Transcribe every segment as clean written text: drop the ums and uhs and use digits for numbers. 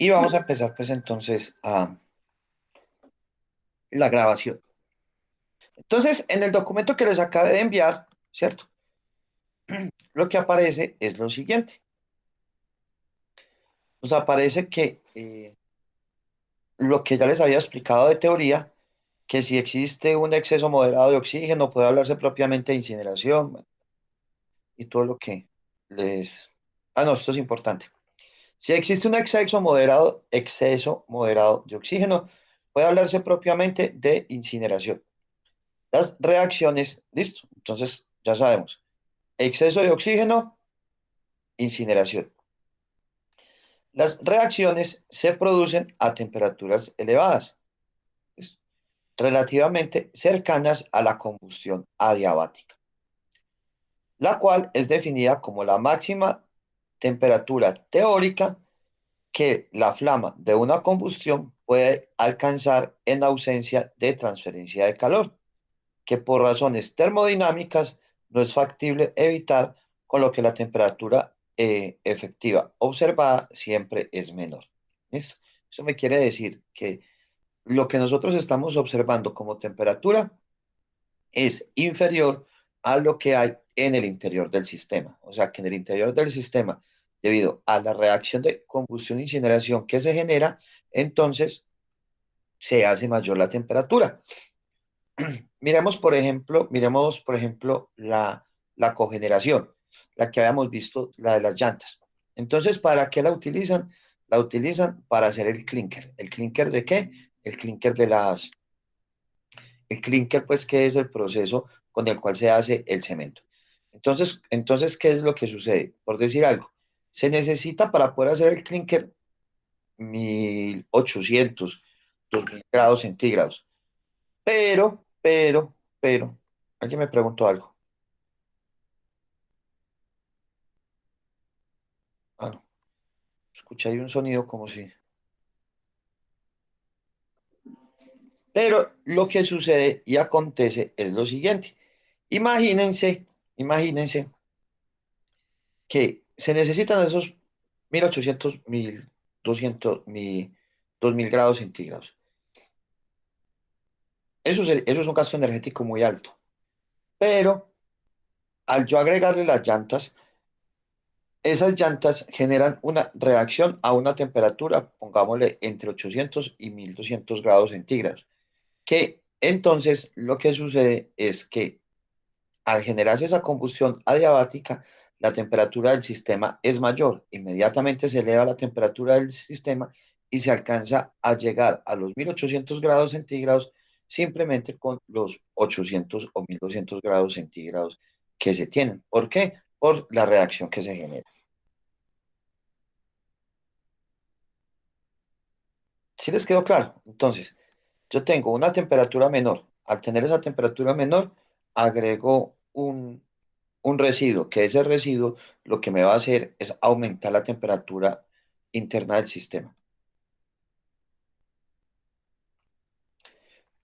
Y vamos a empezar pues entonces a la grabación. Entonces, en el documento que les acabé de enviar, ¿cierto? Lo que aparece es lo siguiente. Nos aparece que lo que ya les había explicado de teoría, que si existe un exceso moderado de oxígeno, puede hablarse propiamente de incineración, bueno, y todo lo que les... Ah, no, esto es importante. Si existe un exceso moderado de oxígeno, puede hablarse propiamente de incineración. Las reacciones, listo. Entonces, ya sabemos, exceso de oxígeno, incineración. Las reacciones se producen a temperaturas elevadas, pues, relativamente cercanas a la combustión adiabática, la cual es definida como la máxima temperatura teórica que la flama de una combustión puede alcanzar en ausencia de transferencia de calor, que por razones termodinámicas no es factible evitar, con lo que la temperatura efectiva observada siempre es menor. ¿Listo? Eso me quiere decir que lo que nosotros estamos observando como temperatura es inferior a lo que hay en el interior del sistema. O sea, que en el interior del sistema, debido a la reacción de combustión-incineración que se genera, entonces se hace mayor la temperatura. Miremos, por ejemplo, la cogeneración, la que habíamos visto, la de las llantas. Entonces, ¿para qué la utilizan? La utilizan para hacer el clinker. ¿El clinker de qué? El clinker de las... El clinker, pues, ¿qué es el proceso con el cual se hace el cemento? Entonces, ¿qué es lo que sucede? Por decir algo, se necesita para poder hacer el clinker 1800, 2000 grados centígrados. Pero, alguien me preguntó algo. Ah, no, escuché ahí un sonido como si... Pero lo que sucede y acontece es lo siguiente. Imagínense que se necesitan esos 1800, 1200, 2000 grados centígrados. Eso es un gasto energético muy alto. Pero al yo agregarle las llantas, esas llantas generan una reacción a una temperatura, pongámosle, entre 800 y 1200 grados centígrados, que entonces lo que sucede es que al generarse esa combustión adiabática, la temperatura del sistema es mayor, inmediatamente se eleva la temperatura del sistema y se alcanza a llegar a los 1800 grados centígrados simplemente con los 800 o 1200 grados centígrados que se tienen. ¿Por qué? Por la reacción que se genera. ¿Sí les quedó claro? Entonces, yo tengo una temperatura menor. Al tener esa temperatura menor, agrego un residuo, que ese residuo lo que me va a hacer es aumentar la temperatura interna del sistema.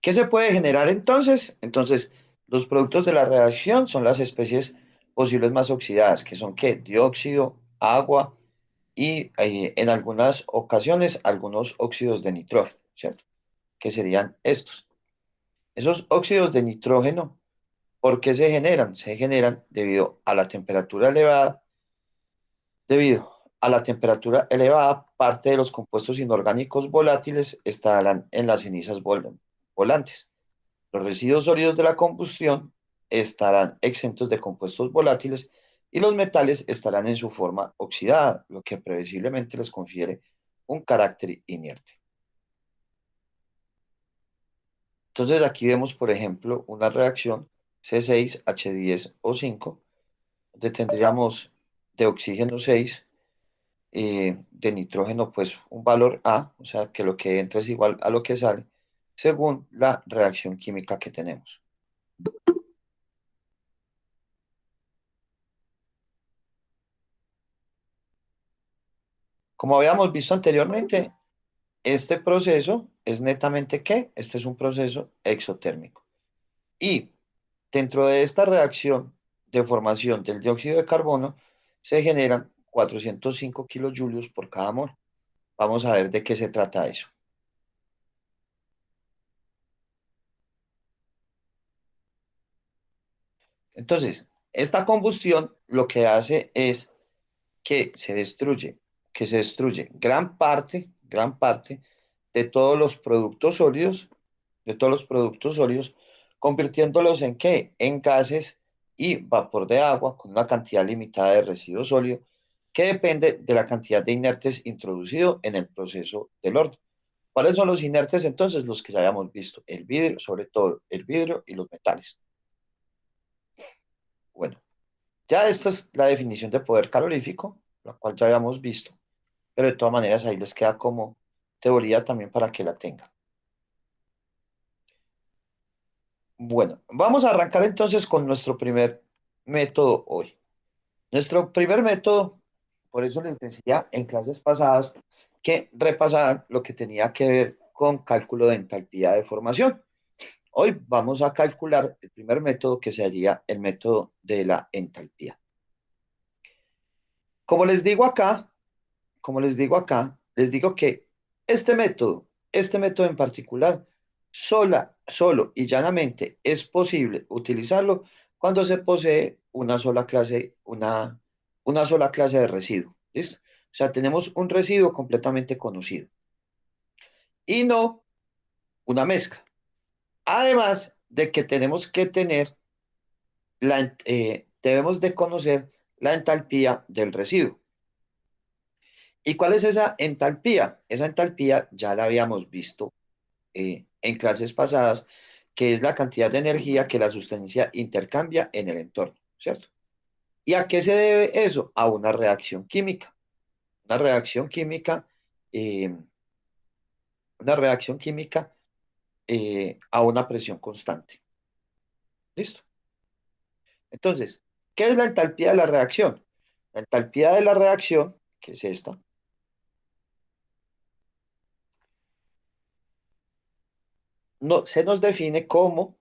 ¿Qué se puede generar entonces? Entonces, los productos de la reacción son las especies posibles más oxidadas, que son ¿qué? Dióxido, agua y en algunas ocasiones algunos óxidos de nitrógeno, ¿cierto? Que serían estos. Esos óxidos de nitrógeno, ¿por qué se generan? Se generan debido a la temperatura elevada. Debido a la temperatura elevada, parte de los compuestos inorgánicos volátiles estarán en las cenizas volantes. Los residuos sólidos de la combustión estarán exentos de compuestos volátiles y los metales estarán en su forma oxidada, lo que previsiblemente les confiere un carácter inerte. Entonces aquí vemos, por ejemplo, una reacción C6H10O5, donde tendríamos de oxígeno 6, de nitrógeno, pues un valor A, o sea que lo que entra es igual a lo que sale, según la reacción química que tenemos. Como habíamos visto anteriormente, este proceso es netamente ¿qué? Este es un proceso exotérmico. Y dentro de esta reacción de formación del dióxido de carbono, se generan 405 kilojulios por cada mol. Vamos a ver de qué se trata eso. Entonces, esta combustión lo que hace es que se destruye, que se destruye gran parte de todos los productos sólidos, de todos los productos sólidos, convirtiéndolos en qué? En gases y vapor de agua con una cantidad limitada de residuo sólido que depende de la cantidad de inertes introducido en el proceso del orden. ¿Cuáles son los inertes entonces? Los que ya habíamos visto, el vidrio, sobre todo el vidrio y los metales. Bueno, ya esta es la definición de poder calorífico, la cual ya habíamos visto, pero de todas maneras ahí les queda como teoría también para que la tengan. Bueno, vamos a arrancar entonces con nuestro primer método hoy. Nuestro primer método, por eso les decía en clases pasadas que repasaran lo que tenía que ver con cálculo de entalpía de formación. Hoy vamos a calcular el primer método que sería el método de la entalpía. Como les digo acá, les digo que este método en particular, solo y llanamente es posible utilizarlo cuando se posee una sola clase de residuo. ¿Listo? O sea, tenemos un residuo completamente conocido y no una mezcla. Además de que tenemos que tener debemos de conocer la entalpía del residuo. ¿Y cuál es esa entalpía? Esa entalpía ya la habíamos visto en clases pasadas, que es la cantidad de energía que la sustancia intercambia en el entorno, ¿cierto? ¿Y a qué se debe eso? A una reacción química, eh, una reacción química a una presión constante. ¿Listo? Entonces, ¿qué es la entalpía de la reacción? La entalpía de la reacción, que es esta, no, se nos define como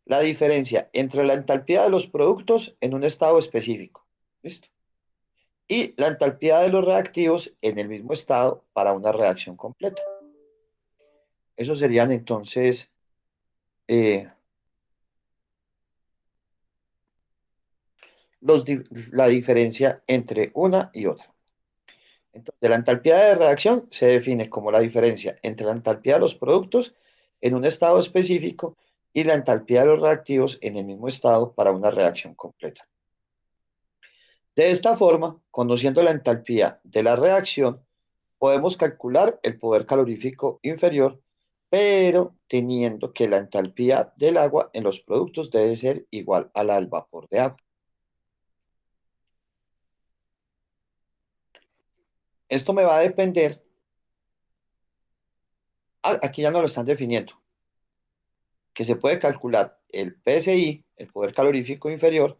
la diferencia entre la entalpía de los productos en un estado específico. ¿Listo? Y la entalpía de los reactivos en el mismo estado para una reacción completa. Eso serían entonces eh, la diferencia entre una y otra. Entonces, la entalpía de reacción se define como la diferencia entre la entalpía de los productos en un estado específico y la entalpía de los reactivos en el mismo estado para una reacción completa. De esta forma, conociendo la entalpía de la reacción, podemos calcular el poder calorífico inferior, pero teniendo que la entalpía del agua en los productos debe ser igual a la del vapor de agua. Esto me va a depender, aquí ya no lo están definiendo, que se puede calcular el PSI, el poder calorífico inferior,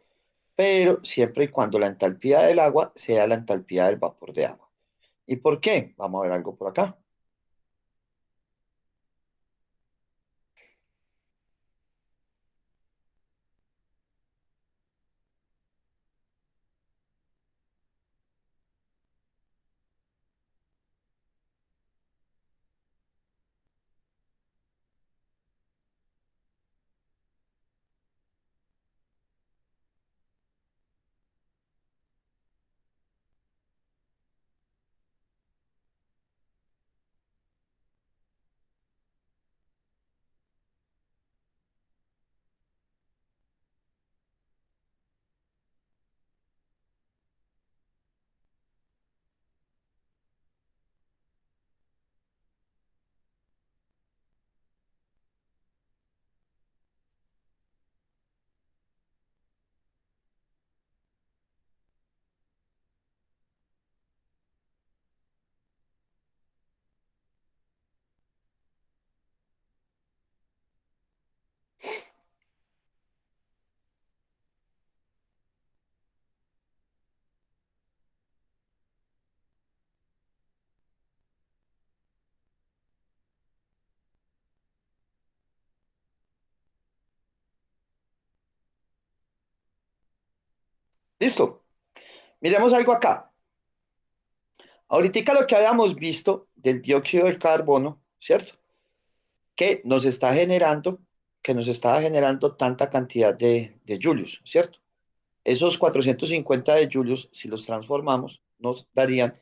pero siempre y cuando la entalpía del agua sea la entalpía del vapor de agua. ¿Y por qué? Vamos a ver algo por acá. Listo. Miremos algo acá. Ahorita lo que habíamos visto del dióxido del carbono, ¿cierto? Que nos está generando, que nos estaba generando tanta cantidad de julios, ¿cierto? Esos 450 de julios, si los transformamos, nos darían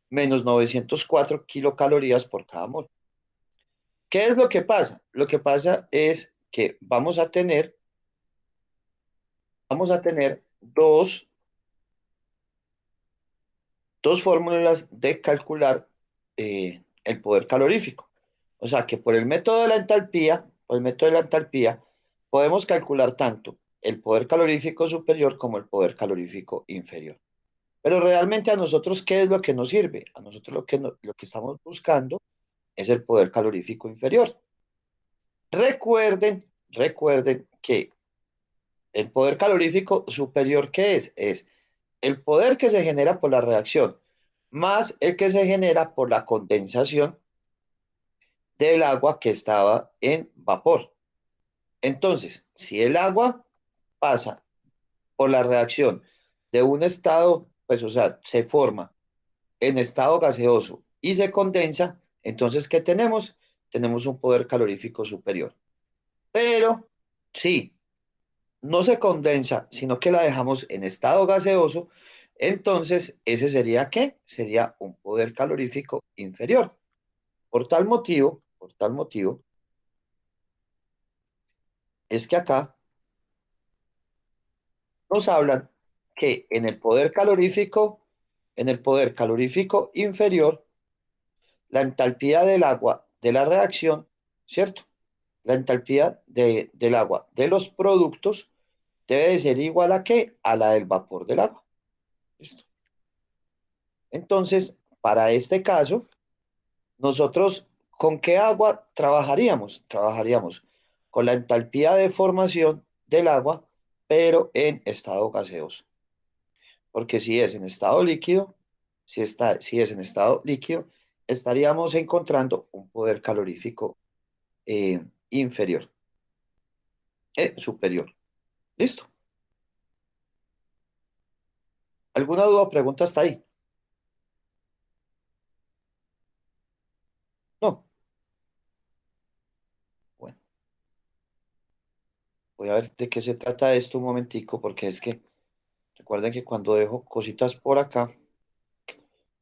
menos 904 kilocalorías por cada mol. ¿Qué es lo que pasa? Lo que pasa es que vamos a tener dos fórmulas de calcular el poder calorífico. O sea que por el método de la entalpía, podemos calcular tanto el poder calorífico superior como el poder calorífico inferior. Pero realmente a nosotros, ¿qué es lo que nos sirve? A nosotros lo que estamos buscando es el poder calorífico inferior. Recuerden que el poder calorífico superior, ¿qué es? Es el poder que se genera por la reacción más el que se genera por la condensación del agua que estaba en vapor. Entonces, si el agua pasa por la reacción de un estado, pues o sea, se forma en estado gaseoso y se condensa, entonces, ¿qué tenemos? Tenemos un poder calorífico superior. Pero si no se condensa, sino que la dejamos en estado gaseoso, entonces ese sería ¿qué? Sería un poder calorífico inferior. Por tal motivo, es que acá nos hablan que en el poder calorífico inferior, la entalpía del agua de la reacción, ¿cierto? La entalpía del agua de los productos debe de ser igual a ¿qué? A la del vapor del agua. ¿Listo? Entonces, para este caso, nosotros, ¿con qué agua trabajaríamos? Trabajaríamos con la entalpía de formación del agua, pero en estado gaseoso. Porque si es en estado líquido, estaríamos encontrando un poder calorífico inferior, superior. ¿Listo? ¿Alguna duda o pregunta hasta ahí? No. Bueno, voy a ver de qué se trata esto un momentico, porque es que recuerden que cuando dejo cositas por acá,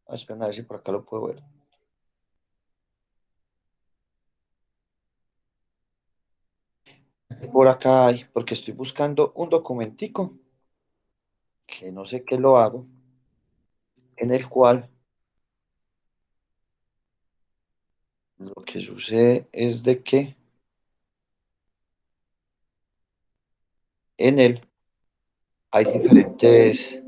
esperen a ver si por acá lo puedo ver. Por acá hay, porque estoy buscando un documentico que no sé qué lo hago, en el cual lo que sucede es de que en él hay diferentes.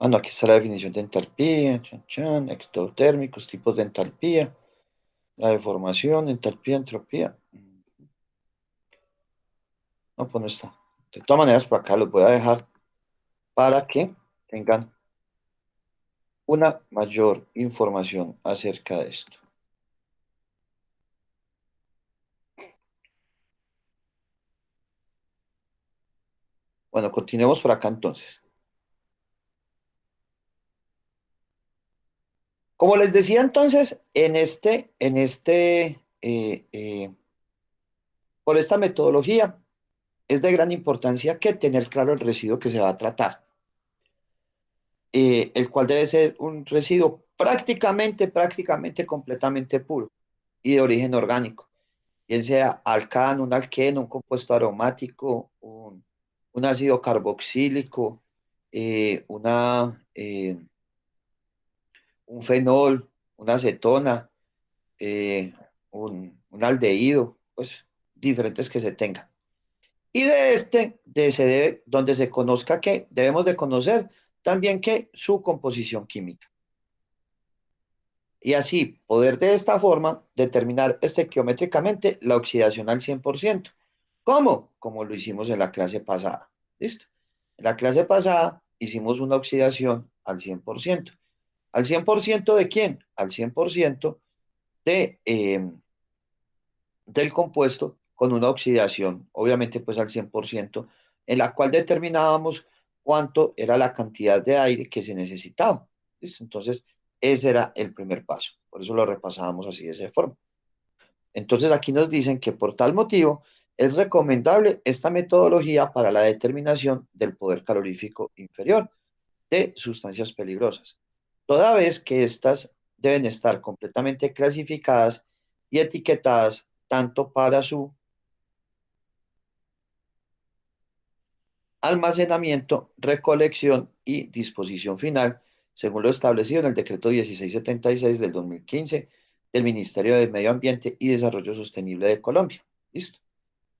Ah, no, aquí está la definición de entalpía, chan, chan, exotérmicos, tipos de entalpía, la deformación, entalpía, entropía. No, pues no está. De todas maneras, por acá los voy a dejar para que tengan una mayor información acerca de esto. Bueno, continuemos por acá entonces. Como les decía entonces, por esta metodología, es de gran importancia que tener claro el residuo que se va a tratar, el cual debe ser un residuo prácticamente completamente puro y de origen orgánico, bien sea alcano, un alqueno, un compuesto aromático, un ácido carboxílico, un fenol, una acetona, eh, un aldehído, pues diferentes que se tengan. Y donde se conozca que debemos de conocer también que su composición química. Y así poder de esta forma determinar estequiométricamente la oxidación al 100%. ¿Cómo? Como lo hicimos en la clase pasada. ¿Listo? En la clase pasada hicimos una oxidación al 100%. ¿Al 100% de quién? Al 100% de, del compuesto con una oxidación, obviamente pues al 100%, en la cual determinábamos cuánto era la cantidad de aire que se necesitaba. ¿Listo? Entonces, ese era el primer paso. Por eso lo repasábamos así de esa forma. Entonces, aquí nos dicen que por tal motivo es recomendable esta metodología para la determinación del poder calorífico inferior de sustancias peligrosas, toda vez que éstas deben estar completamente clasificadas y etiquetadas tanto para su almacenamiento, recolección y disposición final, según lo establecido en el decreto 1676 del 2015 del Ministerio de Medio Ambiente y Desarrollo Sostenible de Colombia. ¿Listo?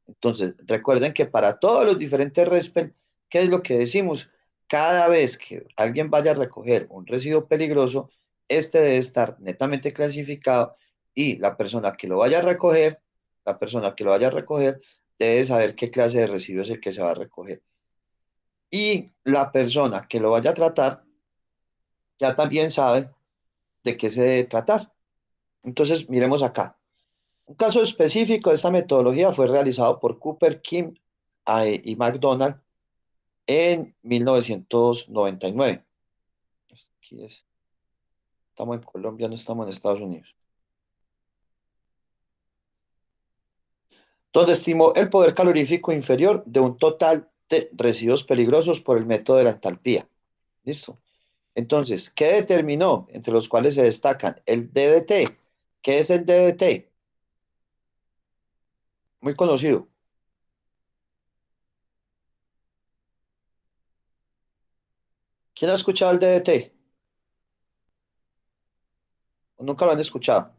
Entonces, recuerden que para todos los diferentes RESPEN, ¿qué es lo que decimos? Cada vez que alguien vaya a recoger un residuo peligroso, este debe estar netamente clasificado y la persona que lo vaya a recoger, la persona que lo vaya a recoger, debe saber qué clase de residuo es el que se va a recoger. Y la persona que lo vaya a tratar ya también sabe de qué se debe tratar. Entonces, miremos acá. Un caso específico de esta metodología fue realizado por Cooper, Kim y McDonald en 1999. Aquí es, estamos en Colombia, no estamos en Estados Unidos. Donde estimó el poder calorífico inferior de un total de residuos peligrosos por el método de la entalpía. ¿Listo? Entonces, ¿qué determinó? Entre los cuales se destacan el DDT. ¿Qué es el DDT? Muy conocido. ¿Quién ha escuchado el DDT? Nunca lo han escuchado.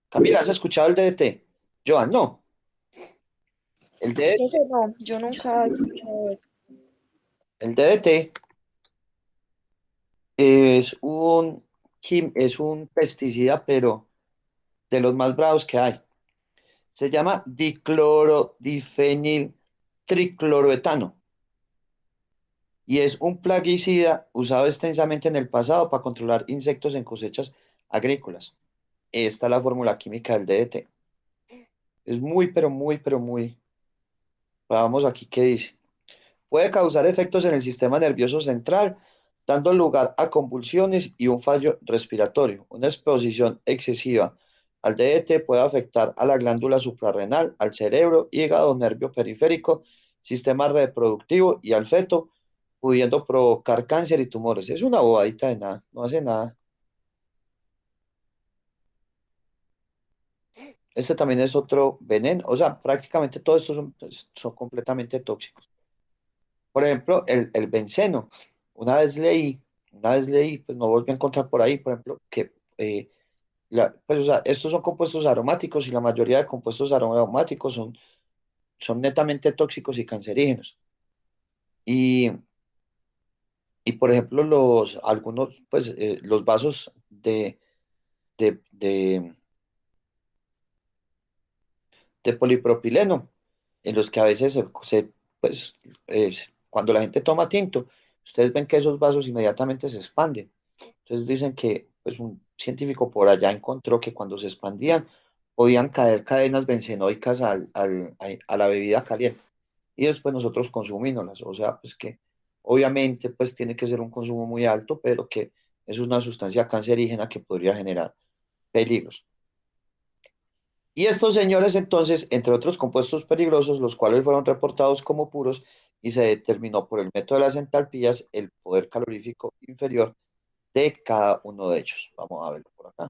Camila, ¿has escuchado el DDT? Joan, no. El, D- Profe, no, yo nunca he escuchado eso. el DDT es un pesticida, pero de los más bravos que hay. Se llama diclorodifenil tricloroetano y es un plaguicida usado extensamente en el pasado para controlar insectos en cosechas agrícolas. Esta es la fórmula química del DDT. Es muy, pero muy. Vamos aquí, ¿qué dice? Puede causar efectos en el sistema nervioso central, dando lugar a convulsiones y un fallo respiratorio. Una exposición excesiva al DET puede afectar a la glándula suprarrenal, al cerebro, hígado, nervio periférico, sistema reproductivo y al feto, pudiendo provocar cáncer y tumores. Es una bobadita de nada, no hace nada. Este también es otro veneno, o sea, prácticamente todos estos son completamente tóxicos. Por ejemplo, el benceno. Una vez leí, pues no volví a encontrar por ahí, por ejemplo, que pues, o sea, estos son compuestos aromáticos y la mayoría de compuestos aromáticos son netamente tóxicos y cancerígenos. Y, y por ejemplo, los vasos de de polipropileno, en los que a veces pues, cuando la gente toma tinto, ustedes ven que esos vasos inmediatamente se expanden. Entonces dicen que pues, un científico por allá encontró que cuando se expandían podían caer cadenas bencenoicas a la bebida caliente y después nosotros consumínoslas. O sea, pues que obviamente pues tiene que ser un consumo muy alto, pero que es una sustancia cancerígena que podría generar peligros. Y estos señores entonces, entre otros compuestos peligrosos, los cuales fueron reportados como puros y se determinó por el método de las entalpías el poder calorífico inferior de cada uno de ellos. Vamos a verlo por acá.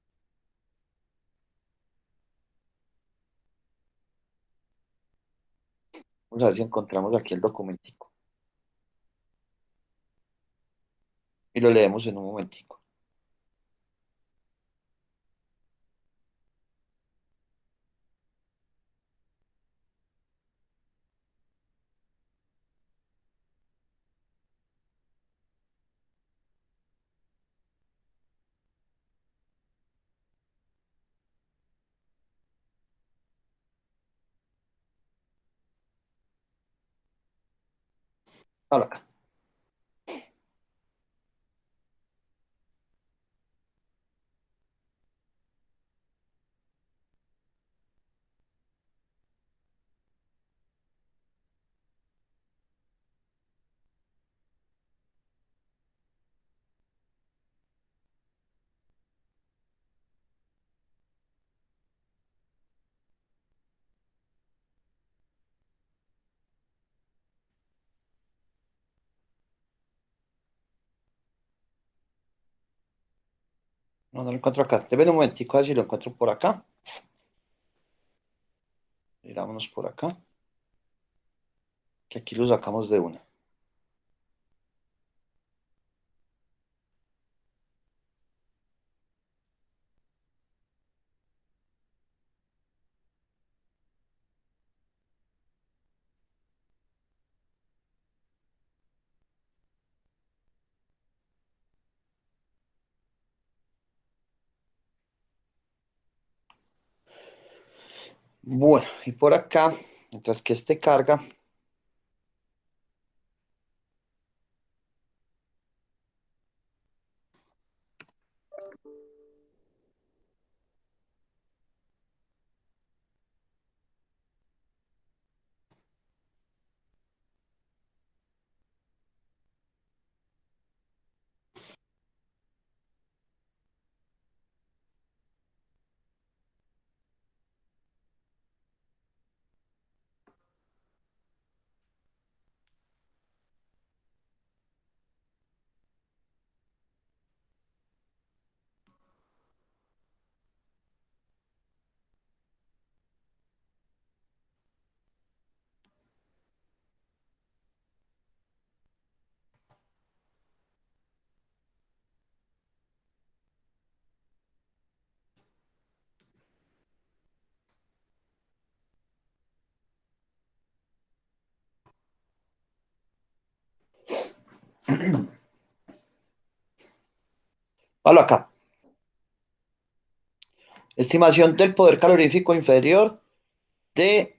Vamos a ver si encontramos aquí el documentico y lo leemos en un momentico. Ahora, acá. No, no lo encuentro acá. Deben un momentico a ver si lo encuentro por acá. Mirámonos por acá, que aquí lo sacamos de una. Bueno, y por acá, mientras que este carga, palo acá. Estimación del poder calorífico inferior de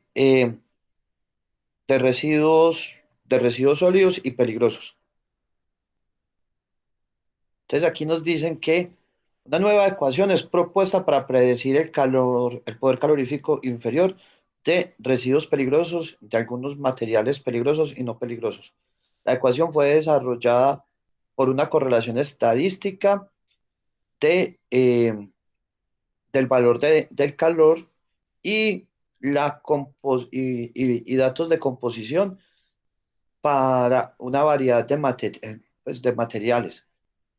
de residuos sólidos y peligrosos. Entonces aquí nos dicen que una nueva ecuación es propuesta para predecir el poder calorífico inferior de residuos peligrosos, de algunos materiales peligrosos y no peligrosos. La ecuación fue desarrollada por una correlación estadística de, del valor del calor y, y datos de composición para una variedad pues, de materiales,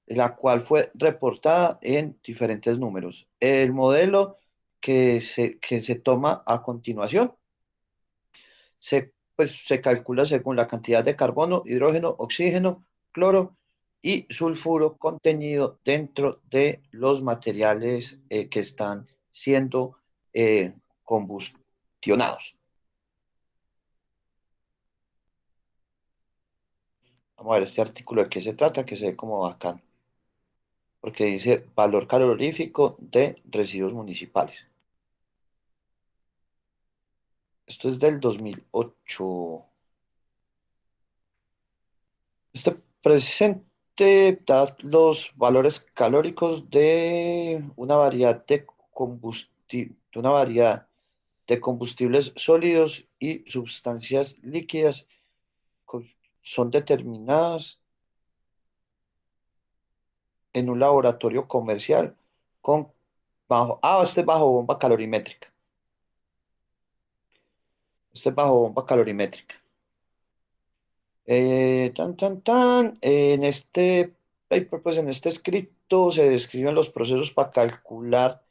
la cual fue reportada en diferentes números. El modelo que se toma a continuación se calcula según la cantidad de carbono, hidrógeno, oxígeno, cloro y sulfuro contenido dentro de los materiales que están siendo combustionados. Vamos a ver este artículo de qué se trata, que se ve como bacán, porque dice valor calorífico de residuos municipales. Esto es del 2008. Este presente da los valores calóricos de una variedad de una variedad de combustibles sólidos y sustancias líquidas. co- Son determinadas en un laboratorio comercial con este es bajo bomba calorimétrica. Este es bajo bomba calorimétrica. En este paper, pues en este escrito se describen los procesos para calcular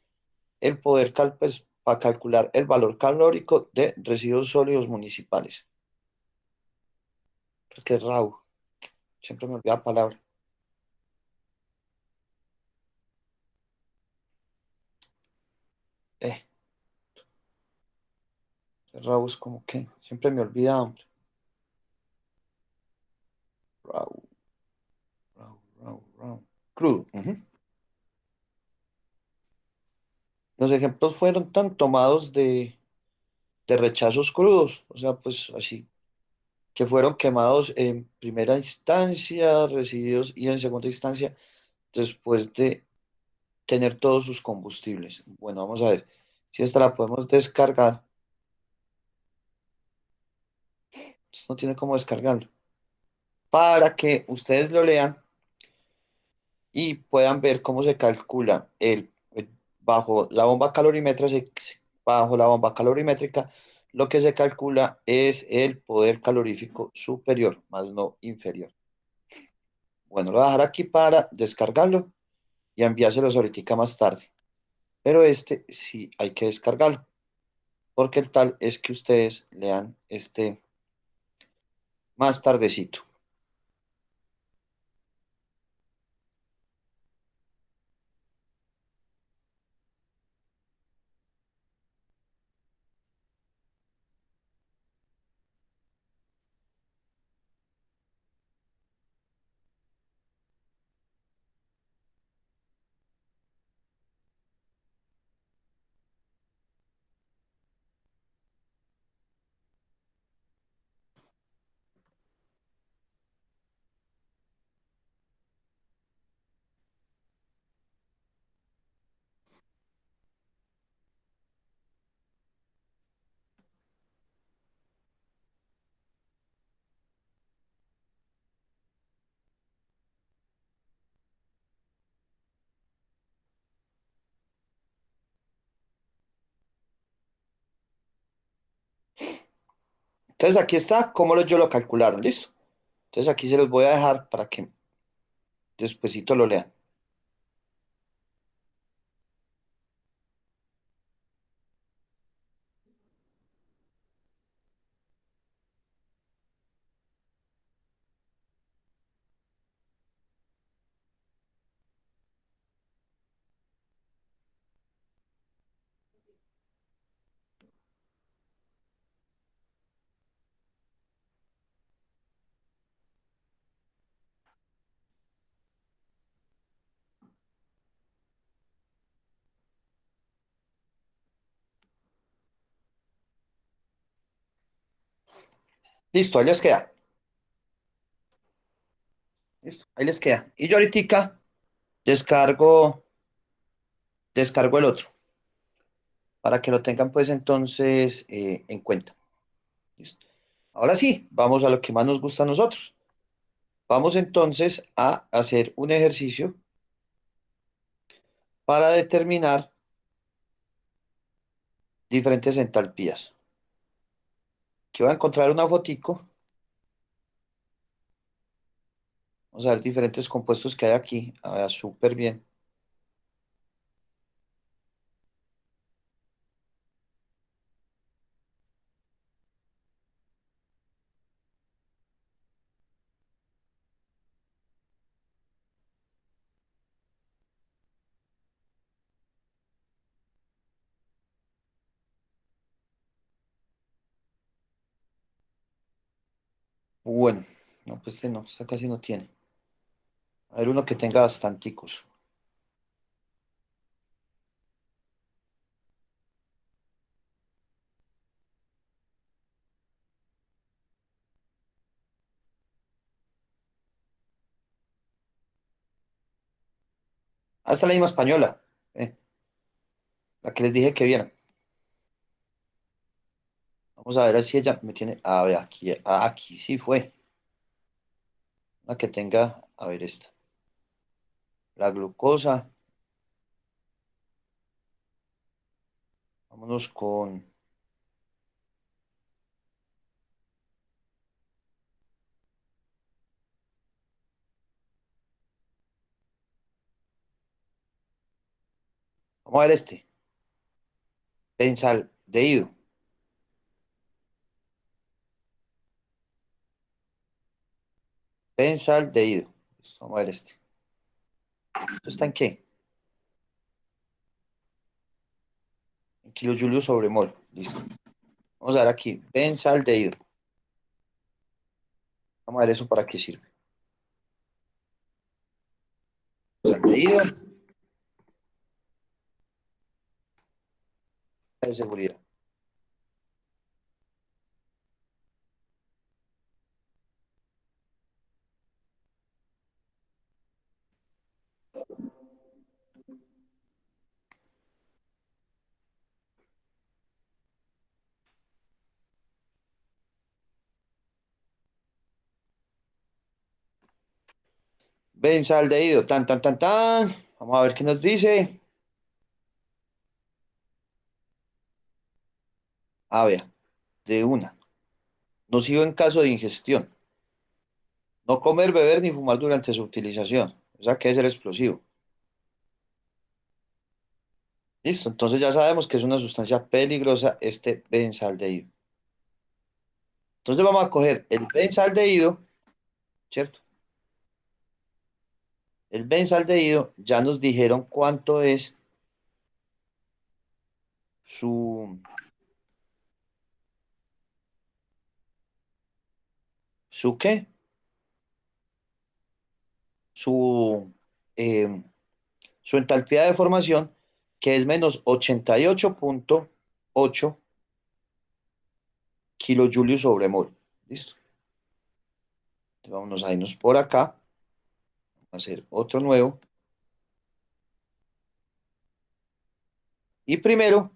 pues, para calcular el valor calórico de residuos sólidos municipales. Porque es RAW, siempre me olvida la palabra. Eh, RAW es como que, siempre me olvida, hombre. RAW, RAW. Crudo. Ujú. Los ejemplos fueron tan tomados de rechazos crudos, o sea, pues así que fueron quemados en primera instancia, recibidos y en segunda instancia después de tener todos sus combustibles. Bueno, vamos a ver si esta la podemos descargar. Esto no tiene cómo descargarlo. Para que ustedes lo lean y puedan ver cómo se calcula bajo la bomba calorimétrica, bajo la bomba calorimétrica, lo que se calcula es el poder calorífico superior, más no inferior. Bueno, lo voy a dejar aquí para descargarlo y a enviárselos ahorita más tarde. Pero este sí hay que descargarlo, porque el tal es que ustedes lean este más tardecito. Entonces aquí está cómo yo lo calcularon, ¿listo? Entonces aquí se los voy a dejar para que despuesito lo lean. Listo, ahí les queda. Listo, ahí les queda. Y yo ahorita descargo, descargo el otro, para que lo tengan pues entonces en cuenta. Listo. Ahora sí, vamos a lo que más nos gusta a nosotros. Vamos entonces a hacer un ejercicio para determinar diferentes entalpías. Aquí voy a encontrar una fotico. Vamos a ver diferentes compuestos que hay aquí. A ver, súper bien. Bueno, no, pues este no, esta casi no tiene. A ver uno que tenga bastanticos. Ah, esta es la misma española. La que les dije que vieran. Vamos a ver si ella me tiene. A ver, aquí, aquí sí fue. La que tenga, a ver esta. La glucosa. Vámonos con. Vamos a ver este. Benzaldehído. Benzaldehído. Listo, vamos a ver este. ¿Esto está en qué? En kilojulios sobre mol. Listo. Vamos a ver aquí. Benzaldehído. Vamos a ver eso para qué sirve. Benzaldehído de seguridad. Benzaldehído. Tan, tan, tan, tan. Vamos a ver qué nos dice. A ver, de una. Nocivo en caso de ingestión. No comer, beber ni fumar durante su utilización. O sea que debe ser explosivo. Listo, entonces ya sabemos que es una sustancia peligrosa este benzaldehído. Entonces vamos a coger el benzaldehído, ¿cierto? El benzaldehído ya nos dijeron cuánto es su, ¿su qué? Su, eh, su entalpía de formación, que es menos 88,8 kilojulios sobre mol. ¿Listo? Entonces vámonos a irnos por acá, vamos a hacer otro nuevo. Y primero,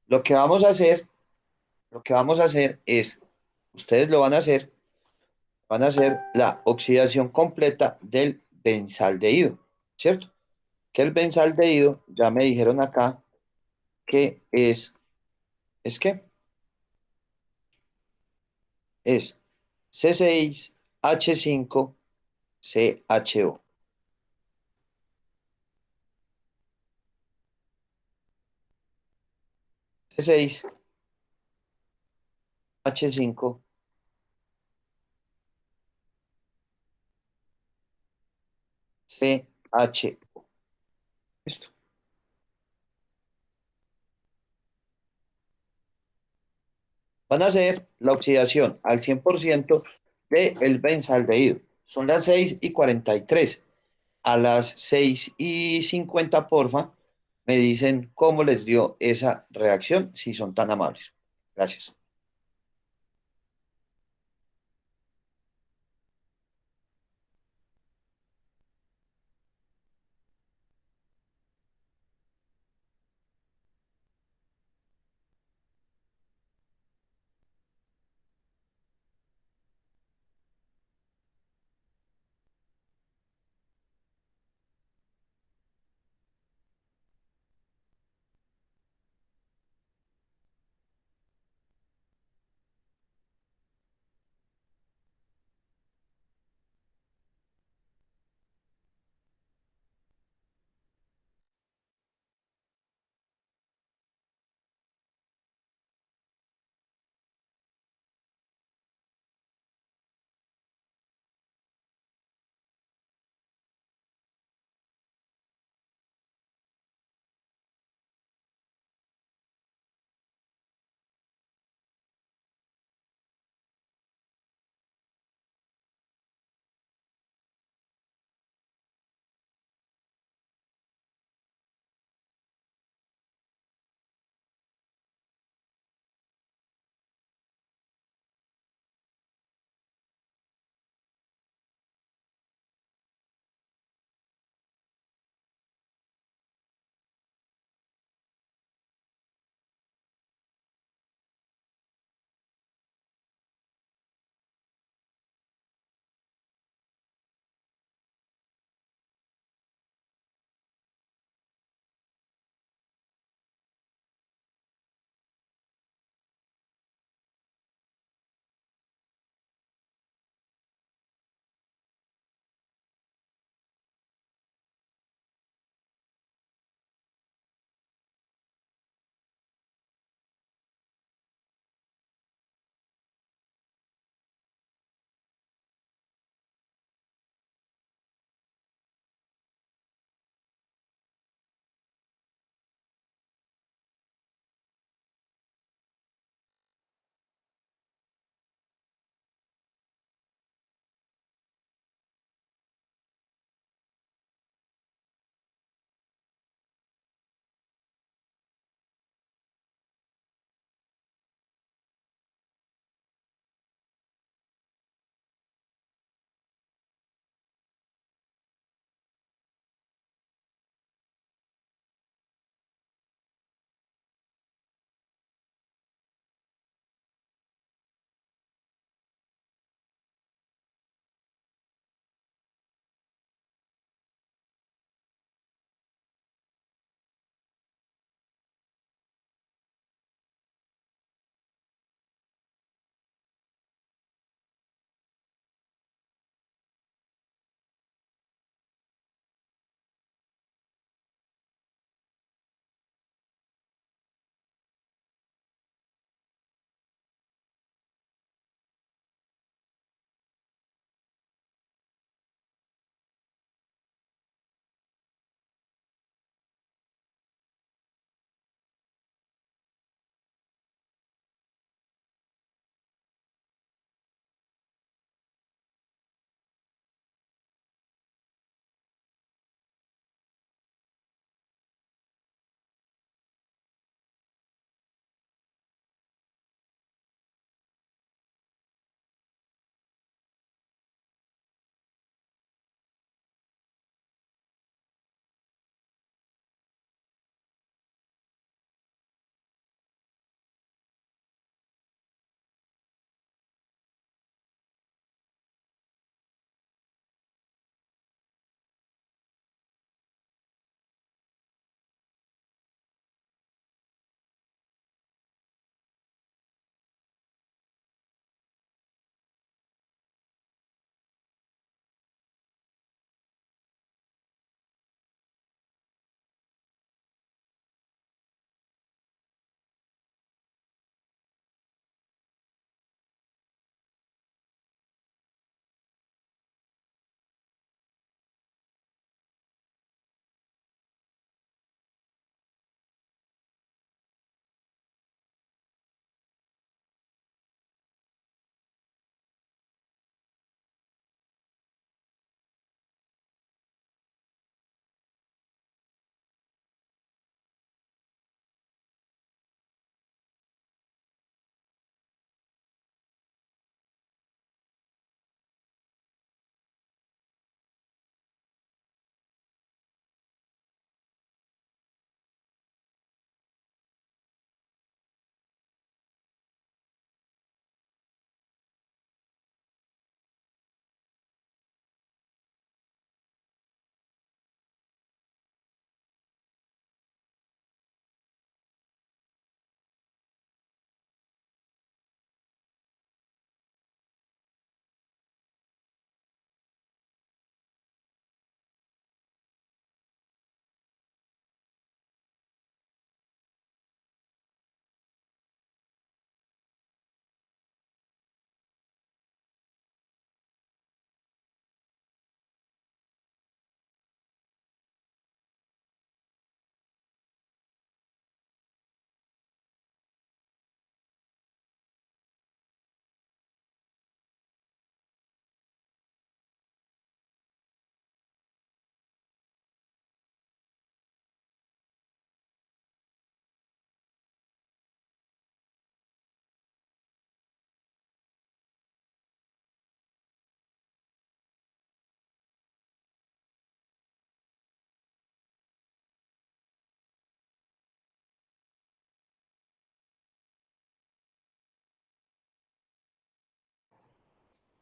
lo que vamos a hacer, lo que vamos a hacer es, ustedes lo van a hacer la oxidación completa del benzaldehído, ¿cierto? Que el benzaldehído, ya me dijeron acá que ¿es qué? Es C6H5CHO. C6H5CHO. Listo. Van a hacer la oxidación al 100% del benzaldehído. Son las 6:43. A las 6:50, porfa, me dicen cómo les dio esa reacción, si son tan amables. Gracias.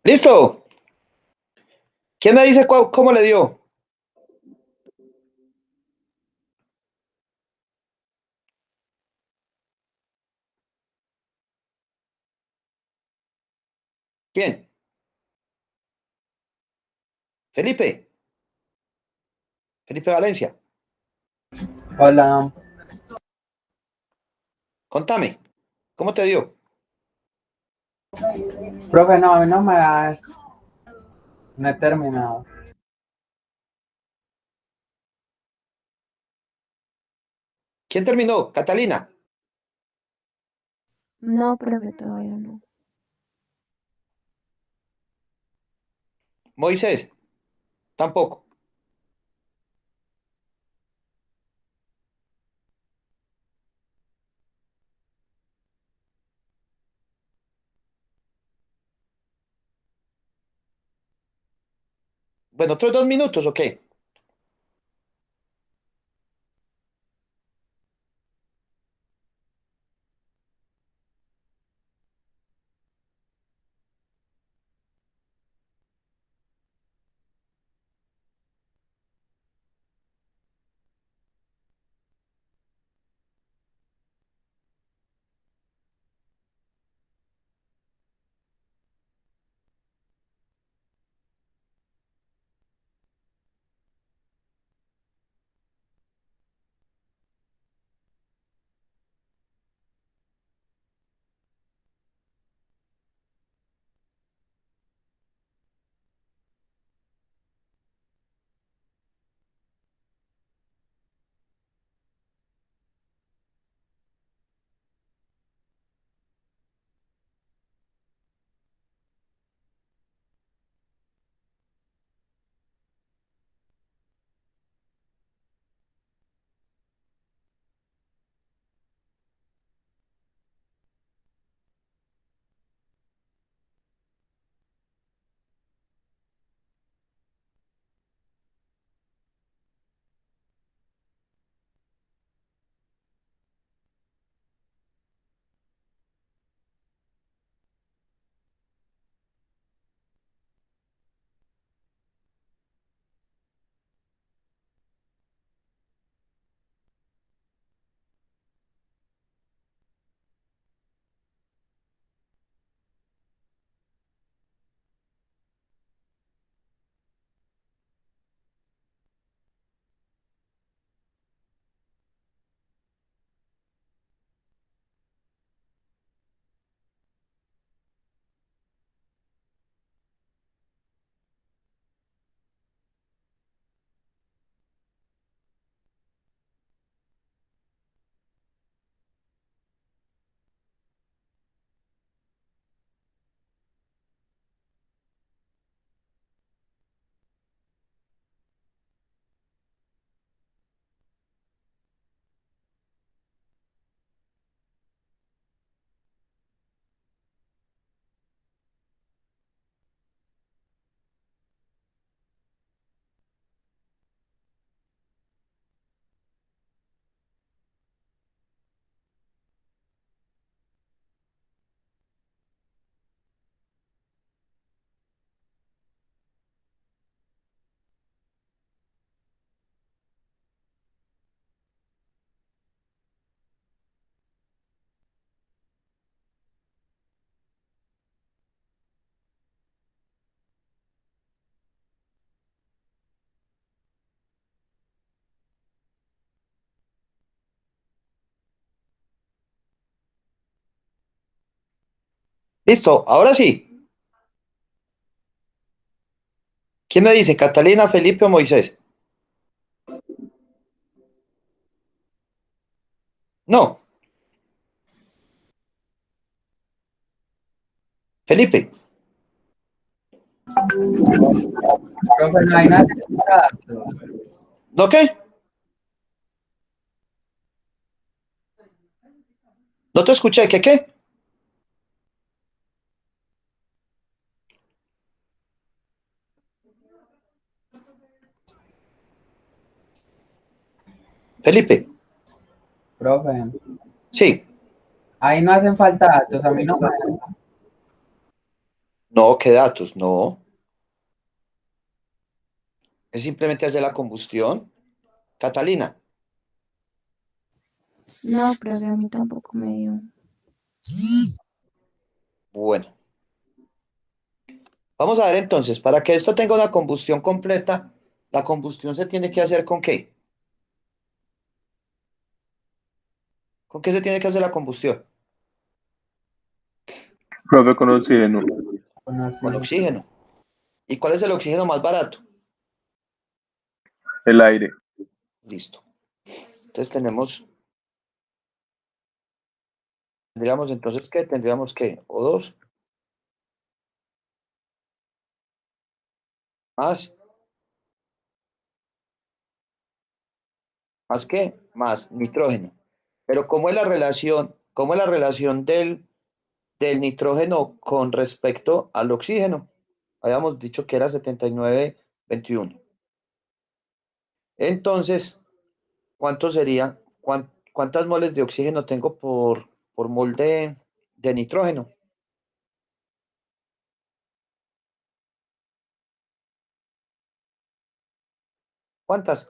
¿Listo? ¿Quién me dice cómo le dio? ¿Quién? Felipe. Felipe Valencia. Hola, Contame. ¿Cómo te dio? profe, no, a mí no me das, no he terminado. ¿Quién terminó? Catalina. No, profe, todavía no. Moisés. Tampoco. Bueno, otros 2 minutos, ¿o qué? Listo, ahora sí. ¿Quién me dice? ¿Catalina, Felipe o Moisés? No. Felipe. Profe, no hay nada de datos. ¿No qué? No te escuché. ¿Qué? Felipe. Profe, Sí. ahí no hacen falta datos, a mí no me dan. No, ¿qué datos? No, es simplemente hacer la combustión. Catalina, No, profe, a mí tampoco me dio. bueno, vamos a ver entonces, para que esto tenga una combustión completa, la combustión se tiene que hacer ¿con qué? ¿Con qué se tiene que hacer la combustión? Profe, con oxígeno. Con Conocido. oxígeno. ¿Y cuál es el oxígeno más barato? El aire. Listo. Entonces tendríamos entonces ¿qué? Tendríamos que O2 más, ¿más qué? Más nitrógeno. Pero cómo es la relación del nitrógeno con respecto al oxígeno? Habíamos dicho que era 79-21. Entonces, ¿cuánto sería? ¿Cuántas moles de oxígeno tengo por mol de nitrógeno? ¿Cuántas?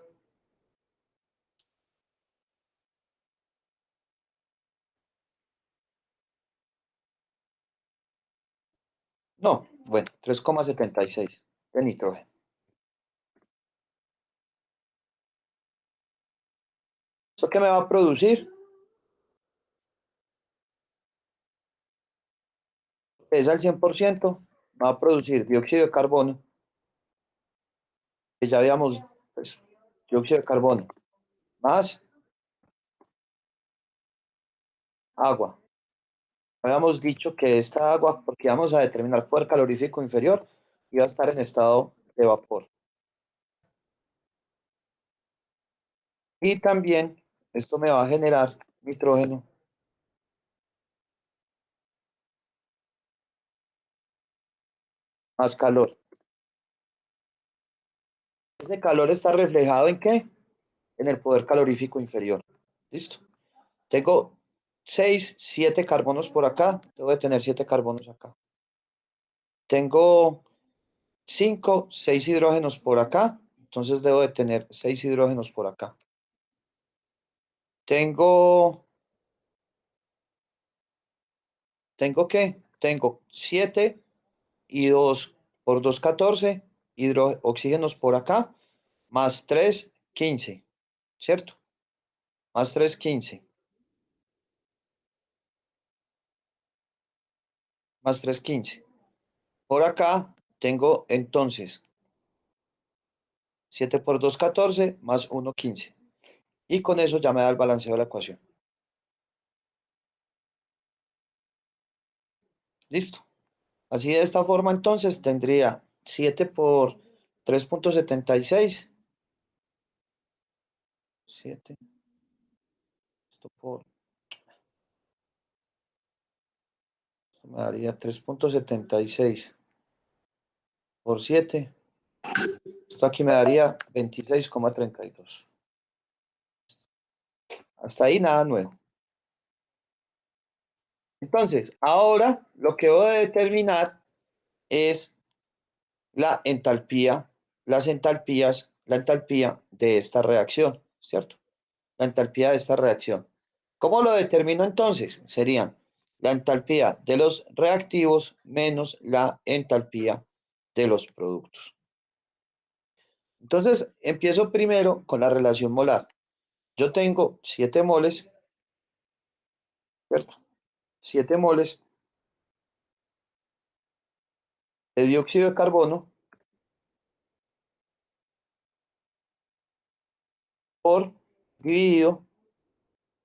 No, bueno, 3,76 de nitrógeno. ¿Eso qué me va a producir? Pesa al 100%, va a producir dióxido de carbono, que ya habíamos, pues, dióxido de carbono, más agua. Habíamos dicho que esta agua, porque vamos a determinar poder calorífico inferior, iba a estar en estado de vapor. Y también esto me va a generar nitrógeno más calor. Ese calor está reflejado ¿en qué? En el poder calorífico inferior. ¿Listo? Tengo 6, 7 carbonos por acá. Debo de tener 7 carbonos acá. Tengo 5, 6 hidrógenos por acá. Entonces debo de tener 6 hidrógenos por acá. Tengo, ¿tengo qué? Tengo 7 y 2 por 2, 14 oxígenos por acá, más 3, 15, ¿cierto? Más 3, 15, más 3, 15. Por acá tengo entonces 7 por 2, 14, más 1, 15. Y con eso ya me da el balanceo de la ecuación. Listo. Así de esta forma entonces tendría 7 por 3,76. 7, esto esto me daría 3,76 por 7. Esto aquí me daría 26,32. Hasta ahí nada nuevo. Entonces, ahora lo que voy a determinar es la entalpía, la entalpía de esta reacción, ¿cierto? La entalpía de esta reacción. ¿Cómo lo determino entonces? Serían la entalpía de los reactivos menos la entalpía de los productos. Entonces, empiezo primero con la relación molar. Yo tengo 7 moles, ¿cierto? 7 moles de dióxido de carbono por dividido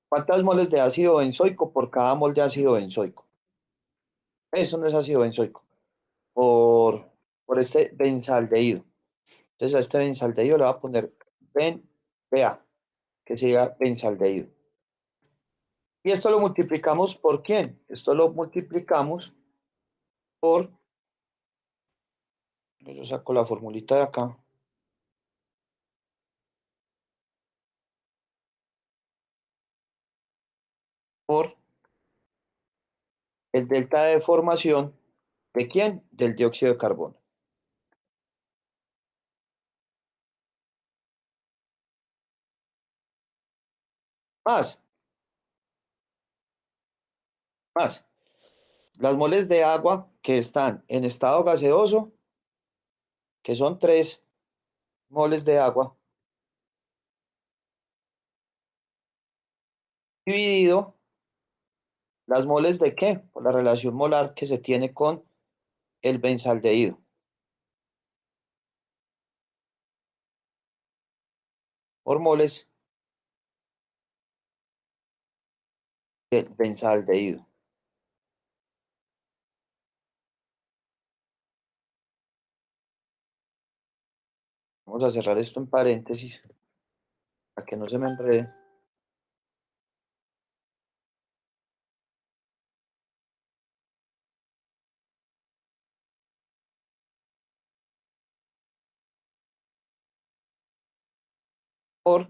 ¿cuántas moles de ácido benzoico por cada mol de ácido benzoico? Eso no es ácido benzoico, por, por este benzaldehído. Entonces a este benzaldehído le voy a poner BA, que sería benzaldehído. Y esto lo multiplicamos por ¿quién? Esto lo multiplicamos por, yo saco la formulita de acá, por el delta de formación ¿De quién? Del dióxido de carbono. Más, más. Las moles de agua que están en estado gaseoso, que son 3 moles de agua, dividido las moles de qué, por la relación molar que se tiene con el benzaldehído, por moles del benzaldehído. Vamos a cerrar esto en paréntesis para que no se me enrede. Por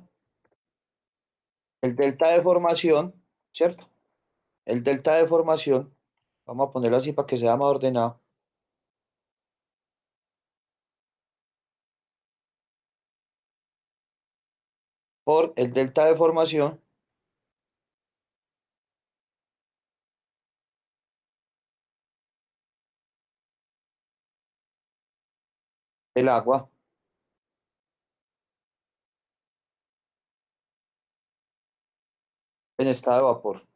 el delta de formación, ¿cierto? El delta de formación, vamos a ponerlo así para que sea más ordenado, por el delta de formación del agua en estado de vapor.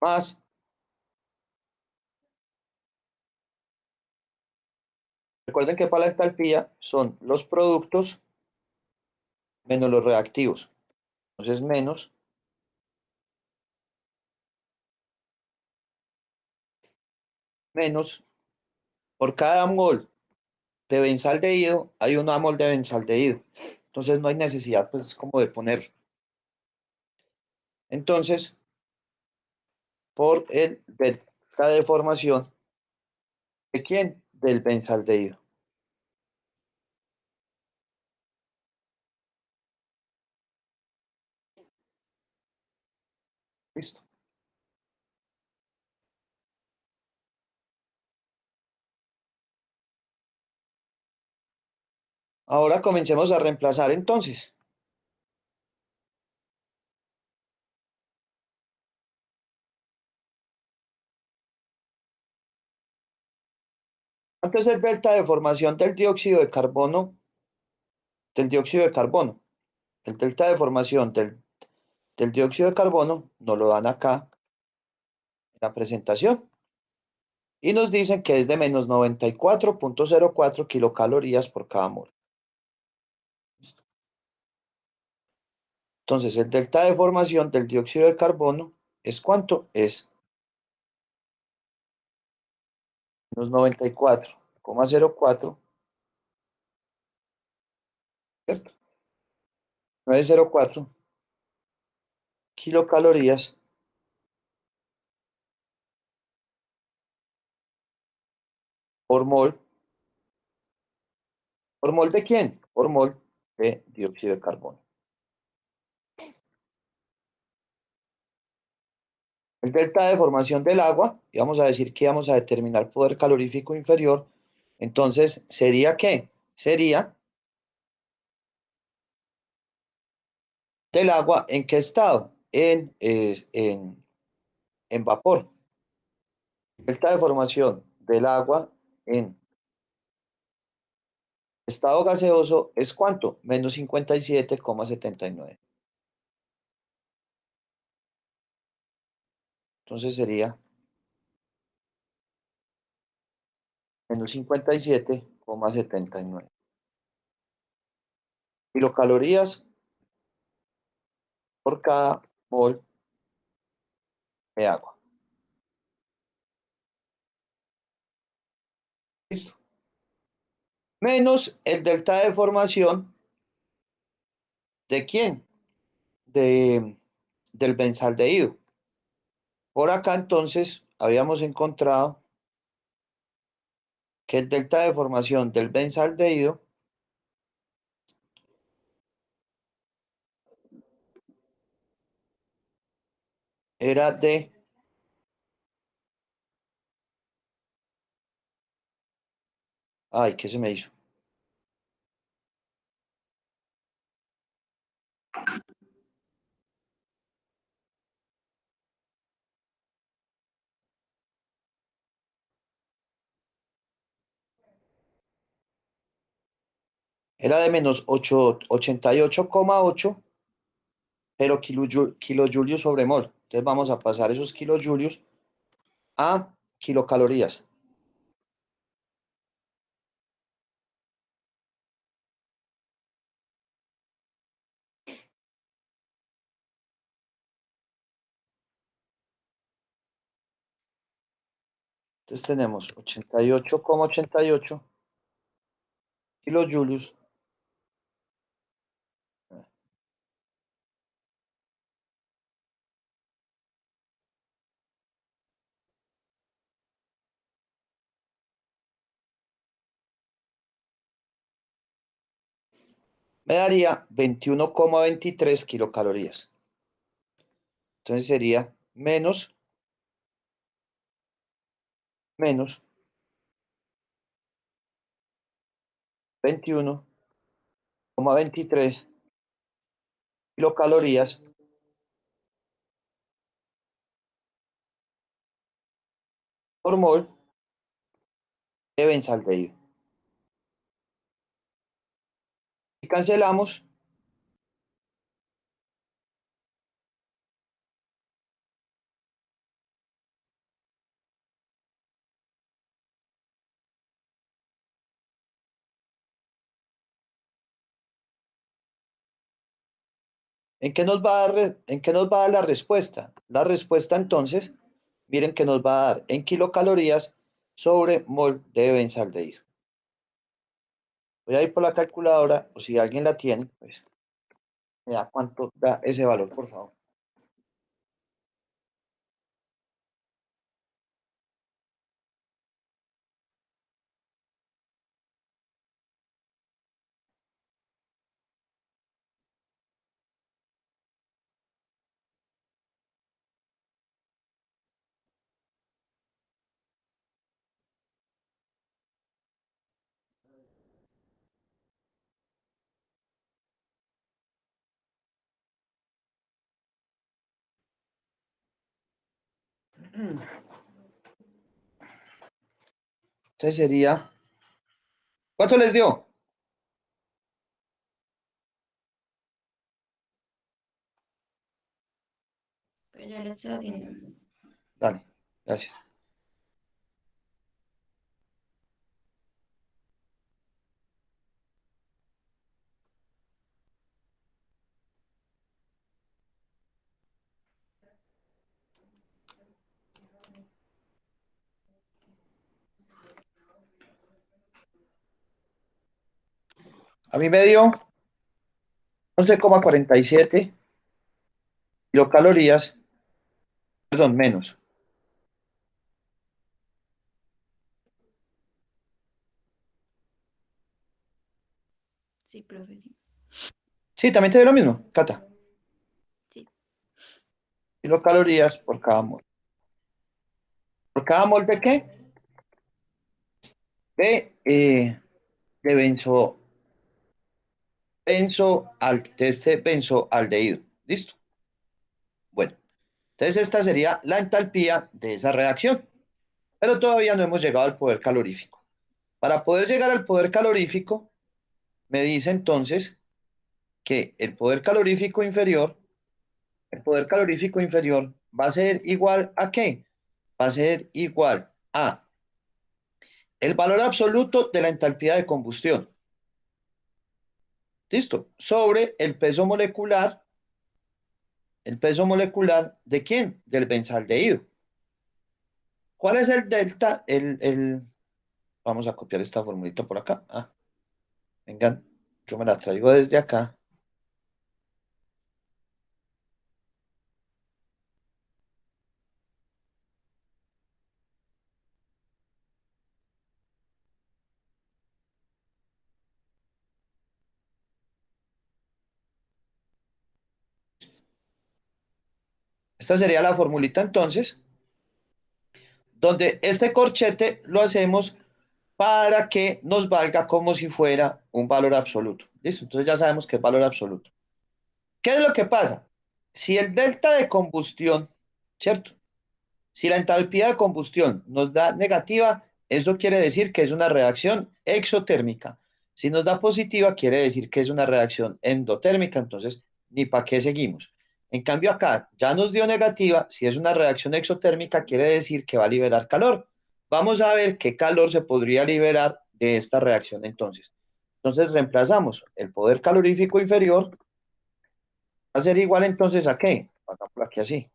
Más, recuerden que para la entalpía son los productos menos los reactivos. Entonces, menos, por cada mol de benzaldehído hay un mol de benzaldehído. Entonces, no hay necesidad, pues, como de poner. Entonces, por el delta de formación, ¿de quién? Del benzaldehído. ¿Listo? Ahora comencemos a reemplazar entonces. ¿Cuánto es el delta de formación del dióxido de carbono? Del dióxido de carbono. El delta de formación del dióxido de carbono nos lo dan acá en la presentación. Y nos dicen que es de menos 94,04 kilocalorías por cada mol. Entonces, el delta de formación del dióxido de carbono es ¿cuánto? Es menos 94,04, ¿cierto? 904 kilocalorías por mol. ¿Por mol de quién? Por mol de dióxido de carbono. El delta de formación del agua, y vamos a decir que vamos a determinar poder calorífico inferior, entonces, ¿sería qué? Sería del agua, ¿en qué estado? En vapor. Delta de formación del agua en estado gaseoso es ¿cuánto? Menos 57,79. Entonces sería menos 57,79 kilocalorías por cada mol de agua. ¿Listo? Menos el delta de formación ¿de quién? Del benzaldehído. Por acá entonces habíamos encontrado que el delta de formación del benzaldehído era de, ay, ¿qué se me hizo? Era de menos 88,8, pero kilojulios sobre mol. Entonces vamos a pasar esos kilojulios a kilocalorías. Entonces tenemos 88,88 kilojulios me daría 21,23 kilocalorías. Entonces sería menos 21,23 kilocalorías por mol de benzaldehído. Y cancelamos. ¿En qué nos va a dar, en qué nos va a dar la respuesta? La respuesta entonces, miren que nos va a dar en kilocalorías sobre mol de benzaldehído. Voy a ir por la calculadora, o si alguien la tiene, pues me da cuánto da ese valor, por favor. Entonces sería, ¿cuánto les dio? Pero ya le estoy haciendo. Dale, gracias. A mí me dio 11,47 kilocalorías, perdón, menos. Sí, profe, sí. Sí, también te dio lo mismo, Cata. Sí. Kilocalorías por cada mol. ¿Por cada mol de qué? De de este benzoaldehído. ¿Listo? Bueno, entonces esta sería la entalpía de esa reacción. Pero todavía no hemos llegado al poder calorífico. Para poder llegar al poder calorífico, me dice entonces que el poder calorífico inferior va a ser igual a ¿qué? Va a ser igual a el valor absoluto de la entalpía de combustión. ¿Listo? Sobre el peso molecular ¿de quién? Del benzaldehído. ¿Cuál es el delta? Vamos a copiar esta formulita por acá. Ah, vengan, yo me la traigo desde acá. Esta sería la formulita entonces, donde este corchete lo hacemos para que nos valga como si fuera un valor absoluto. ¿Listo? Entonces ya sabemos que es valor absoluto. ¿Qué es lo que pasa? Si el delta de combustión, ¿cierto? Si la entalpía de combustión nos da negativa, eso quiere decir que es una reacción exotérmica. Si nos da positiva, quiere decir que es una reacción endotérmica, entonces ni para qué seguimos. En cambio acá ya nos dio negativa, si es una reacción exotérmica, quiere decir que va a liberar calor. Vamos a ver qué calor se podría liberar de esta reacción entonces. Entonces reemplazamos el poder calorífico inferior, va a ser igual entonces a qué? Hagámoslo aquí así.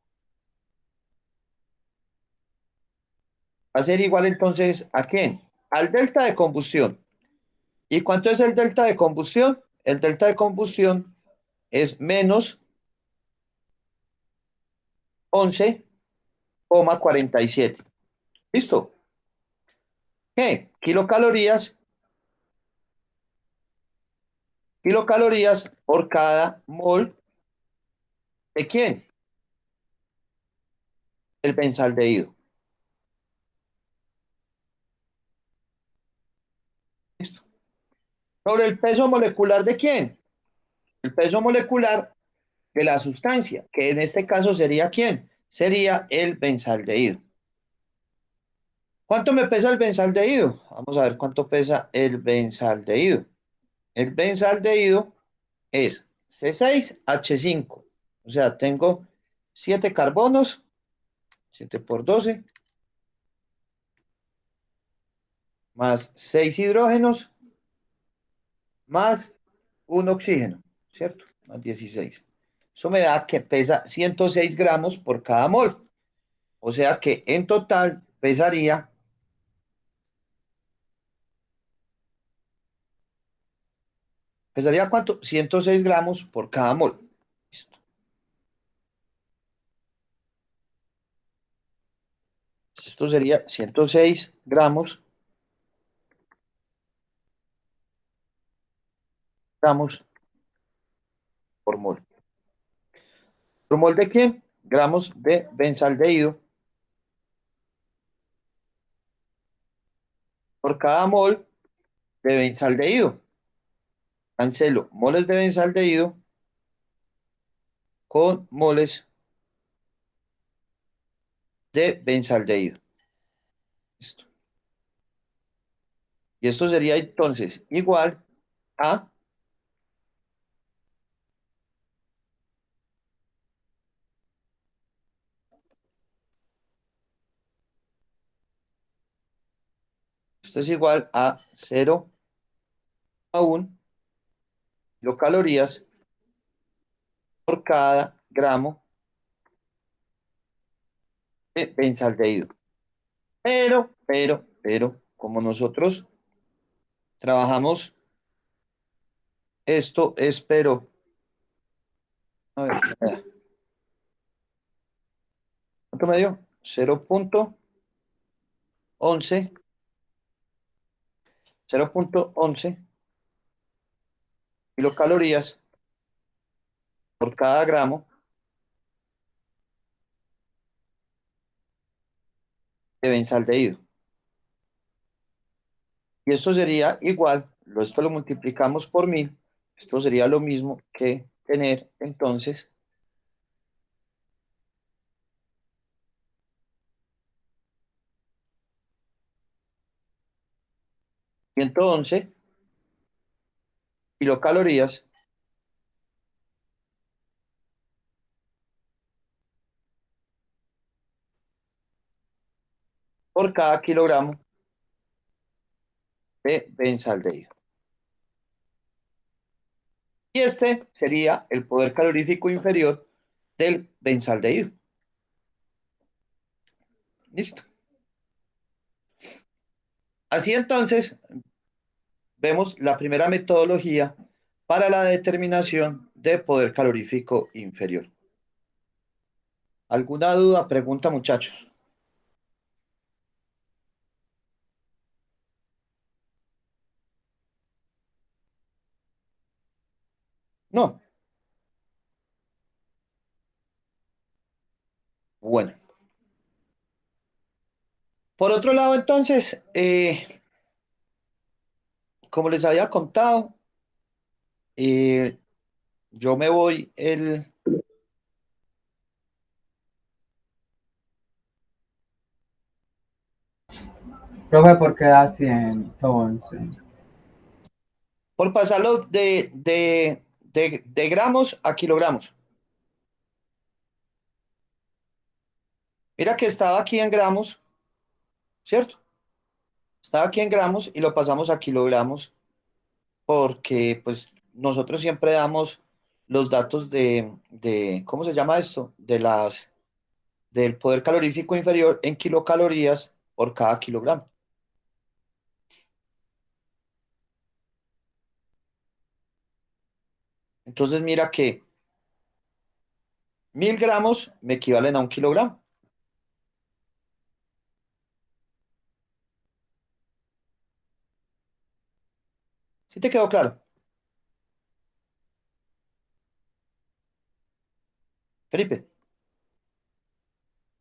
Va a ser igual entonces a quién? Al delta de combustión. ¿Y cuánto es el delta de combustión? El delta de combustión es menos 11,47. ¿Listo? ¿Qué? Kilocalorías por cada mol de quién? El benzaldehído. ¿Listo? Sobre el peso molecular de quién? El peso molecular de la sustancia, que en este caso sería quién? Sería el benzaldehído. ¿Cuánto me pesa el benzaldehído? Vamos a ver cuánto pesa el benzaldehído. El benzaldehído es C6H5. O sea, tengo 7 carbonos, 7 por 12, más 6 hidrógenos, más un oxígeno, ¿cierto? Más 16. Eso me da que pesa 106 gramos por cada mol. O sea que en total pesaría ¿cuánto? 106 gramos por cada mol. Listo. Esto sería 106 gramos por mol. ¿Por mol de qué? Gramos de benzaldehído por cada mol de benzaldehído. Cancelo moles de benzaldehído con moles de benzaldehído. Listo. Y esto sería entonces igual a, esto es igual a 0,1 kilocalorías por cada gramo de benzaldehído. Pero, como nosotros trabajamos esto, espero, a ver, ¿cuánto me dio? 0,11, 0,11 kilocalorías por cada gramo de benzaldehído. Y esto sería igual, esto lo multiplicamos por 1000, esto sería lo mismo que tener entonces 111 kilocalorías por cada kilogramo de benzaldehído. Y este sería el poder calorífico inferior del benzaldehído. Listo. Así entonces, vemos la primera metodología para la determinación de poder calorífico inferior. ¿Alguna duda, pregunta, muchachos? No. Por otro lado, entonces, como les había contado, eh, yo me voy Profe, ¿por qué da 100 entonces? por pasarlo de gramos a kilogramos. Mira que estaba aquí en gramos, ¿cierto? Estaba aquí en gramos y lo pasamos a kilogramos porque pues nosotros siempre damos los datos ¿cómo se llama esto? Del poder calorífico inferior en kilocalorías por cada kilogramo. Entonces mira que 1000 gramos me equivalen a 1 kilogramo. ¿Sí te quedó claro? Felipe,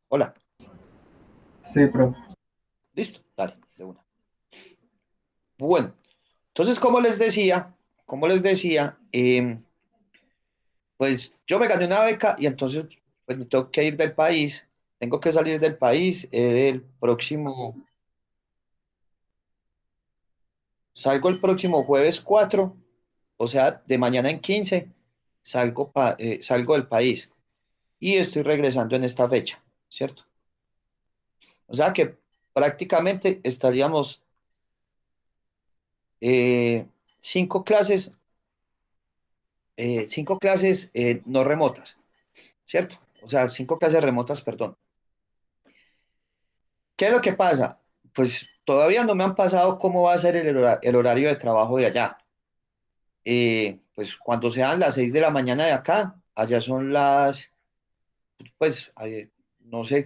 hola, Sí, profe. listo, dale, de una. Bueno, entonces como les decía, pues yo me gané una beca y entonces pues me tengo que ir del país, tengo que salir del país salgo el próximo jueves 4, o sea, de mañana en 15, salgo del país y estoy regresando en esta fecha, ¿cierto? O sea que prácticamente estaríamos eh, cinco clases, no remotas, ¿cierto? O sea, 5 clases remotas, perdón. ¿Qué es lo que pasa? Pues todavía no me han pasado cómo va a ser el horario de trabajo de allá. Pues cuando sean las 6 de la mañana de acá, allá son pues, no sé,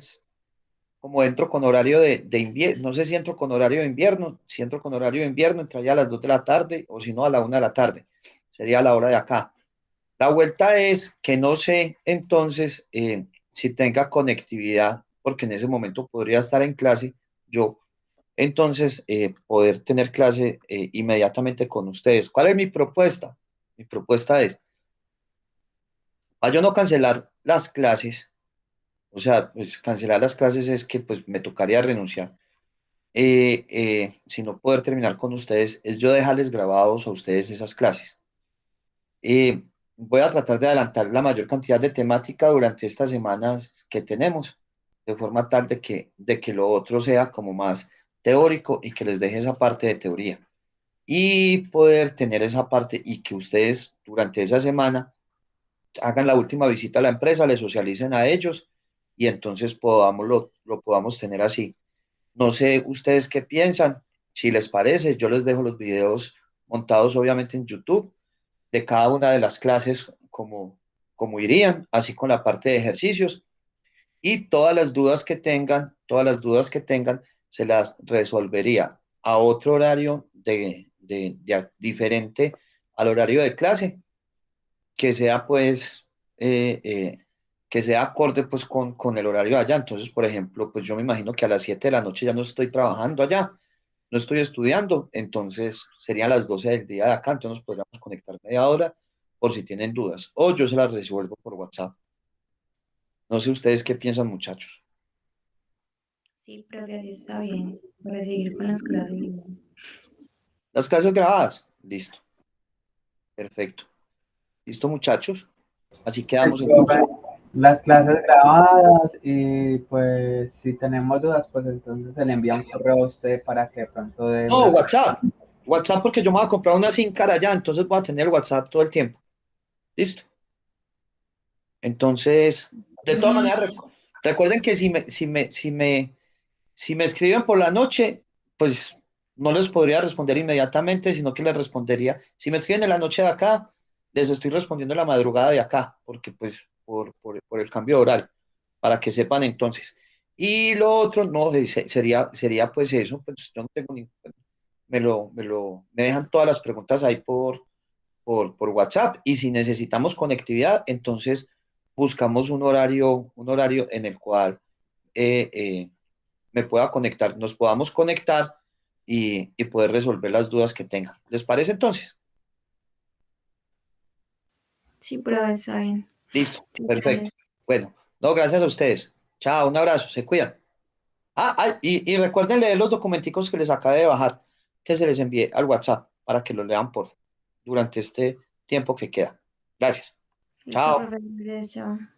como entro con horario de invierno, no sé si entro con horario de invierno, si entro con horario de invierno, entraría a las 2 de la tarde o si no a la 1 de la tarde, sería la hora de acá. La vuelta es que no sé entonces si tenga conectividad, porque en ese momento podría estar en clase yo, entonces poder tener clase inmediatamente con ustedes. ¿Cuál es mi propuesta? Mi propuesta es, para yo no cancelar las clases, o sea, pues cancelar las clases es que pues me tocaría renunciar. Si no poder terminar con ustedes, es yo dejarles grabados a ustedes esas clases. Eh, Voy a tratar de adelantar la mayor cantidad de temática durante estas semanas que tenemos, de forma tal de que lo otro sea como más teórico y que les deje esa parte de teoría. Y poder tener esa parte y que ustedes durante esa semana hagan la última visita a la empresa, le socialicen a ellos y entonces lo podamos tener así. No sé ustedes qué piensan, si les parece, yo les dejo los videos montados obviamente en YouTube de cada una de las clases como irían, así con la parte de ejercicios y todas las dudas que tengan, se las resolvería a otro horario diferente al horario de clase, que sea pues, que sea acorde pues con el horario de allá. Entonces, por ejemplo, pues yo me imagino que a las 7 de la noche ya no estoy trabajando allá, no estoy estudiando, entonces serían las 12 del día de acá, entonces nos podríamos conectar media hora por si tienen dudas, o yo se las resuelvo por WhatsApp. No sé ustedes qué piensan, muchachos. Sí, profe, así está bien. Para seguir con las clases igual. Las clases grabadas, listo, perfecto. Listo, muchachos. Así Sí, quedamos entonces. profe. Las clases grabadas y pues si tenemos dudas, pues entonces se le envía un correo a usted para que de pronto dé No, una... WhatsApp. WhatsApp porque yo me voy a comprar una SIM cara allá, entonces voy a tener WhatsApp todo el tiempo. Listo. Entonces, de todas maneras, recuerden que si me escriben por la noche, pues no les podría responder inmediatamente, sino que les respondería. Si me escriben en la noche de acá, les estoy respondiendo en la madrugada de acá, porque pues por el cambio de horario, para que sepan entonces. Y lo otro, no, sería pues eso, pues yo no tengo ni, me dejan todas las preguntas ahí por WhatsApp y si necesitamos conectividad, entonces buscamos un horario en el cual eh, eh, me pueda conectar, nos podamos conectar y poder resolver las dudas que tengan. ¿Les parece entonces? Sí, profe, está bien. Listo, Gracias. perfecto. Bueno, no, gracias a ustedes. Chao, un abrazo, se cuidan. Y recuerden leer los documenticos que les acabé de bajar, que se les envié al WhatsApp para que los lean por durante este tiempo que queda. Gracias. Listo, Chao. profe, gracias, chao.